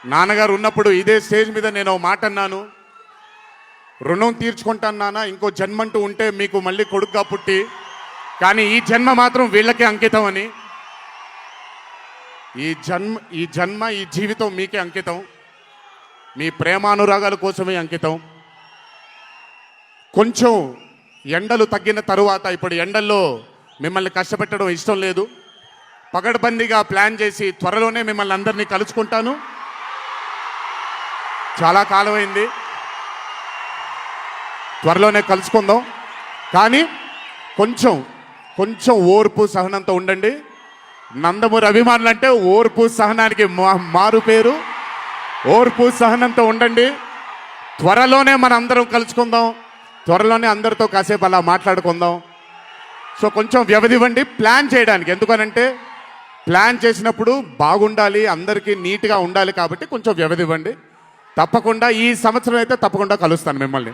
నాన్నగారు ఉన్నప్పుడు ఇదే స్టేజ్ మీద నేను ఓ మాట అన్నాను, రుణం తీర్చుకుంటాను నాన్న, ఇంకో జన్మంటూ ఉంటే మీకు మళ్ళీ కొడుకుగా పుట్టి, కానీ ఈ జన్మ మాత్రం వీళ్ళకే అంకితం అని. ఈ జన్మ ఈ జీవితం మీకే అంకితం, మీ ప్రేమానురాగాల కోసమే అంకితం. కొంచెం ఎండలు తగ్గిన తరువాత, ఇప్పుడు ఎండల్లో మిమ్మల్ని కష్టపెట్టడం ఇష్టం లేదు, పగడ్బందీగా ప్లాన్ చేసి త్వరలోనే మిమ్మల్ని అందరినీ కలుసుకుంటాను. చాలా కాలమైంది, త్వరలోనే కలుసుకుందాం. కానీ కొంచెం ఓర్పు సహనంతో ఉండండి. నందమూరి అభిమానులు అంటే ఓర్పు సహనానికి మారు పేరు. ఓర్పు సహనంతో ఉండండి. త్వరలోనే మన అందరం కలుసుకుందాం, త్వరలోనే అందరితో కాసేపు అలా మాట్లాడుకుందాం. సో కొంచెం వ్యవధి ఇవ్వండి ప్లాన్ చేయడానికి. ఎందుకనంటే ప్లాన్ చేసినప్పుడు బాగుండాలి, అందరికీ నీట్గా ఉండాలి, కాబట్టి కొంచెం వ్యవధి ఇవ్వండి. తప్పకుండా ఈ సంవత్సరం అయితే తప్పకుండా కలుస్తాను మిమ్మల్ని.